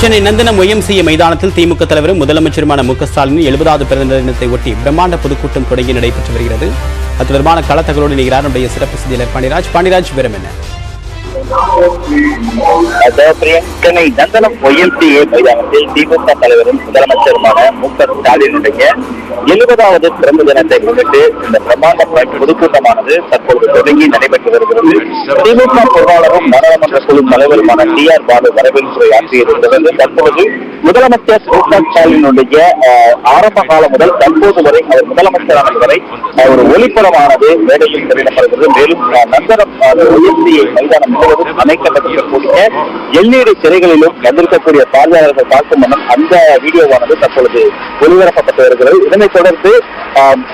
சென்னை நந்தனம் YMCA மைதானத்தில் திமுக தலைவரும் முதலமைச்சருமான மு க ஸ்டாலின் 70வது பிறந்த தினத்தை ஒட்டி பிரம்மாண்ட பொதுக்கூட்டம் தொடங்கி நடைபெற்று வருகிறது. அது தொடர்பான களத்தகவலோடு இணைகிறார் நம்முடைய சிறப்பு செய்தியாளர் பாண்டிராஜ். விவரம் என்ன? சென்னை நந்தனம் ஒய்எம்சிஏ மைதானத்தில் திமுக தலைவரும் முதலமைச்சருமான மு க ஸ்டாலினுடைய 70வது பிறந்த தினத்தை முன்னிட்டு இந்த பிரம்மாண்ட பொதுக்கூட்டமானது தற்போது தொடங்கி நடைபெற்று வருகிறது. திமுக பொருளாளரும் நாடாளுமன்ற குழு தலைவருமான டி.ஆர். பாலு வரவேற்புரை ஆற்றியிருக்கிறது. தற்போது முதலமைச்சர் மு க ஸ்டாலினுடைய ஆரம்ப காலம் முதல் தற்போது வரை அவர் முதலமைச்சரானது வரை ஒரு ஒளிப்படமானது மேடையில் திரையிடப்படுகிறது. மேலும் நந்தனம் ஒய்எம்சிஏ மைதானம் முழுவதும் அமைக்கப்பட்டிருக்கக்கூடிய LED திரைகளிலும் வந்திருக்கக்கூடிய பார்வையாளர்கள் பார்க்கும் வண்ணம் அந்த வீடியோவானது தற்பொழுது ஒளிபரப்பப்பட்டு வருகிறது. இதனைத் தொடர்ந்து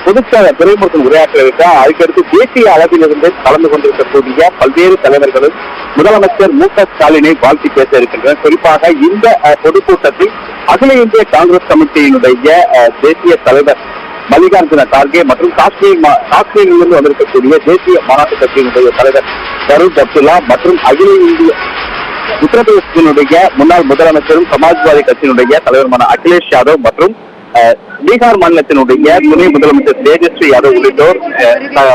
பொதுச்செயலாளர் துரைமுருகன் உரையாற்றியிருக்கிறார். அதுக்கடுத்து தேசிய அளவிலிருந்து கலந்து கொண்டிருக்கக்கூடிய பல்வேறு தலைவர்களும் முதலமைச்சர் மு க ஸ்டாலினை வாழ்த்தி பேச இருக்கின்றனர். குறிப்பாக இந்த பொதுக்கூட்டத்தில் அகில இந்திய காங்கிரஸ் கமிட்டியினுடைய தேசிய தலைவர் மல்லிகார்ஜுன கார்கே மற்றும் காஷ்மீரிலிருந்து வந்திருக்கக்கூடிய தேசிய மாநாட்டு கட்சியினுடைய தலைவர் ஃபரூக் அப்துல்லா மற்றும் அகில இந்திய உத்தரப்பிரதேசத்தினுடைய முன்னாள் முதலமைச்சரும் சமாஜ்வாதி கட்சியினுடைய தலைவருமான அகிலேஷ் யாதவ் மற்றும் பீகார் மாநிலத்தினுடைய துணை முதலமைச்சர் தேஜஸ்வி யாதவ் உள்ளிட்டோர்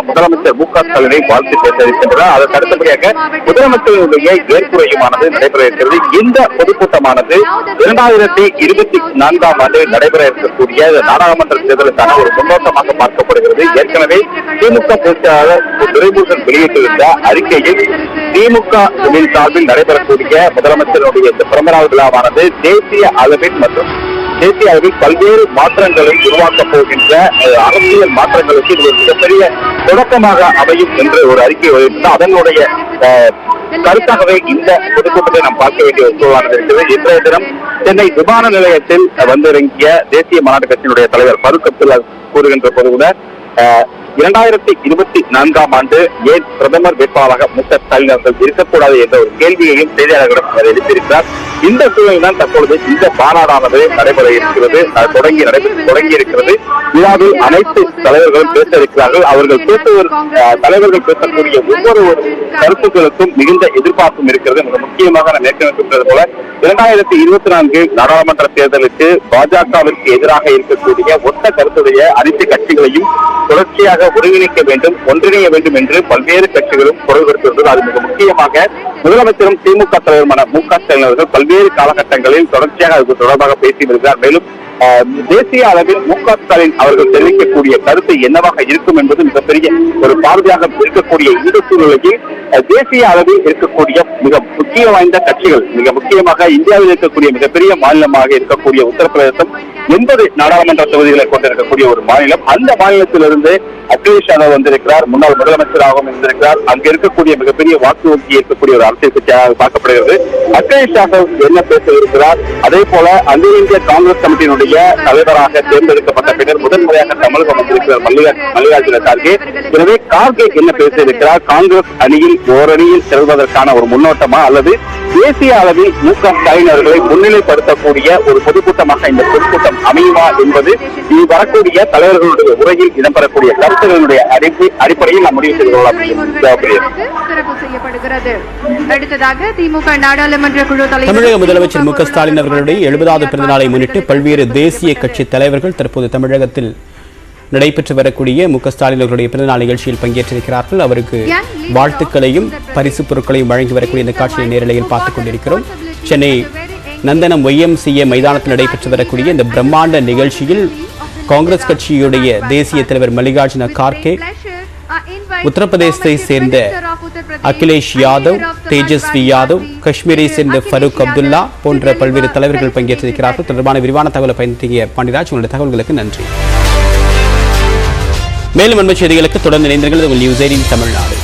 முதலமைச்சர் மு க ஸ்டாலினை வாழ்த்து பேச இருக்கின்றனர். அதற்கு அடுத்தபடியாக முதலமைச்சருடைய ஏற்புரையுமானது நடைபெற இருக்கிறது. இந்த பொதுக்கூட்டமானது 2024 ஆண்டு நடைபெற இருக்கக்கூடிய நாடாளுமன்ற தேர்தலுக்கான ஒரு முன்னோட்டமாக பார்க்கப்படுகிறது. ஏற்கனவே திமுக பொதுச்செயலாளர் துரைமுருகன் வெளியிட்டிருந்த அறிக்கையில் திமுக சார்பில் நடைபெறக்கூடிய முதலமைச்சருடைய இந்த பிறந்தநாள் விழாவானது தேசிய அளவில் பல்வேறு மாற்றங்களை உருவாக்கப் போகின்ற அரசியல் மாற்றங்களுக்கு இது ஒரு மிகப்பெரிய தொடக்கமாக அமையும் என்று ஒரு அறிக்கை வெளியிட்டது. அதனுடைய கருத்தாகவே இந்த பொதுக்கூட்டத்தை நாம் பார்க்க வேண்டிய ஒரு சூழலானது இருக்கிறது. இன்றைய தினம் சென்னை விமான நிலையத்தில் வந்திறங்கிய தேசிய மாநாட்டு கட்சியினுடைய தலைவர் ஃபரூக் அப்துல்லா கூறுகின்ற போது கூட 2024 ஆண்டு ஏன் பிரதமர் வேட்பாளராக மு க ஸ்டாலின் அவர்கள் இருக்கக்கூடாது என்ற ஒரு கேள்வியையும் செய்தியாளர்களிடம் எழுப்பியிருக்கிறார். இந்த சூழலில் தான் தற்பொழுது இந்த மாநாடானது நடைபெற இருக்கிறது, தொடங்கி இருக்கிறது. விழாவில் அனைத்து தலைவர்களும் பேச இருக்கிறார்கள். தலைவர்கள் பேசக்கூடிய ஒவ்வொரு கருத்துக்களுக்கும் மிகுந்த எதிர்பார்ப்பும் இருக்கிறது. மிக முக்கியமாக நான் ஏற்கனவே சொல்றது போல 2024 நாடாளுமன்ற தேர்தலுக்கு பாஜகவிற்கு எதிராக இருக்கக்கூடிய ஒத்த கருத்துடைய அனைத்து கட்சிகளையும் தொடர்ச்சியாக ஒருங்கிணைக்க வேண்டும், ஒன்றிணைய வேண்டும் என்று பல்வேறு கட்சிகளும் குரல் கொடுத்திருந்தது. அது மிக முக்கியமாக முதலமைச்சரும் திமுக தலைவருமான மு க ஸ்டாலின் அவர்கள் பல்வேறு காலகட்டங்களில் தொடர்ச்சியாக அது தொடர்பாக பேசி வருகிறார். மேலும் தேசிய அளவில் மு க ஸ்டாலின் அவர்கள் தெரிவிக்கக்கூடிய கருத்து என்னவாக இருக்கும் என்பது மிகப்பெரிய ஒரு பார்வையாக இருக்கக்கூடிய இந்த சூழ்நிலையில் தேசிய அளவில் இருக்கக்கூடிய மிக முக்கிய வாய்ந்த கட்சிகள், மிக முக்கியமாக இந்தியாவில் இருக்கக்கூடிய மிகப்பெரிய மாநிலமாக இருக்கக்கூடிய உத்தரப்பிரதேசம் 80 நாடாளுமன்ற தொகுதிகளை கொண்டிருக்கக்கூடிய ஒரு மாநிலம். அந்த மாநிலத்திலிருந்து அகிலேஷ் யாதவ் வந்திருக்கிறார், முன்னாள் முதலமைச்சராகவும் இருந்திருக்கிறார். அங்க இருக்கக்கூடிய மிகப்பெரிய வாக்கு வங்கி இருக்கக்கூடிய ஒரு அரசியல் கட்சியாக பார்க்கப்படுகிறது. அகிலேஷ் யாதவ் என்ன பேச இருக்கிறார், அதே போல அகில இந்திய காங்கிரஸ் கமிட்டியினுடைய தலைவராக தேர்ந்தெடுக்கப்பட்ட பின்னர் முதன்முறையாக தமிழகம் வந்திருக்கிறார் மல்லிகார்ஜுன கார்கே. எனவே கார்கே என்ன பேச இருக்கிறார், காங்கிரஸ் அணியில் ஓரணியில் செல்வதற்கான ஒரு முன்னோட்டமா அல்லது தேசிய அளவில் மு க ஸ்டாலின் அவர்களை முன்னிலைப்படுத்தக்கூடிய ஒரு பொதுக்கூட்டமாக இந்த பொதுக்கூட்டம் அமையுமா என்பது இனி வரக்கூடிய தலைவர்களுடைய உரையில் இடம்பெறக்கூடிய கருத்துகளுடைய அடிப்படையில் நாம் முடிவு செய்து கொள்ளலாம். தமிழக முதலமைச்சர் மு க ஸ்டாலின் அவர்களுடைய 70வது பிறந்த நாளை முன்னிட்டு பல்வேறு தேசிய கட்சி தலைவர்கள் தற்போது தமிழகத்தில் நடைபெற்று வரக்கூடிய மு க ஸ்டாலின் அவர்களுடைய பிறந்தநாள் நிகழ்ச்சியில் பங்கேற்றிருக்கிறார்கள். அவருக்கு வாழ்த்துக்களையும் பரிசு பொருட்களையும் வழங்கி வரக்கூடிய இந்த காட்சியை நேரலையில் பார்த்துக் கொண்டிருக்கிறோம். சென்னை நந்தனம் ஒய்எம்சிஏ மைதானத்தில் நடைபெற்று வரக்கூடிய இந்த பிரம்மாண்ட நிகழ்ச்சியில் காங்கிரஸ் கட்சியுடைய தேசிய தலைவர் மல்லிகார்ஜுன கார்கே, உத்தரப்பிரதேசத்தை சேர்ந்த அகிலேஷ் யாதவ், தேஜஸ்வி யாதவ், காஷ்மீரை சேர்ந்த ஃபரூக் அப்துல்லா போன்ற பல்வேறு தலைவர்கள் பங்கேற்றிருக்கிறார்கள். தொடர்பான விரிவான தகவலை பயன்படுத்திய பாண்டிராஜ், உங்களுடைய தகவல்களுக்கு நன்றி. மேலும் அண்மை செய்திகளுக்கு தொடர்ந்து இணைந்திருங்கள். உங்கள் நியூஸ் 18 தமிழ்நாடு.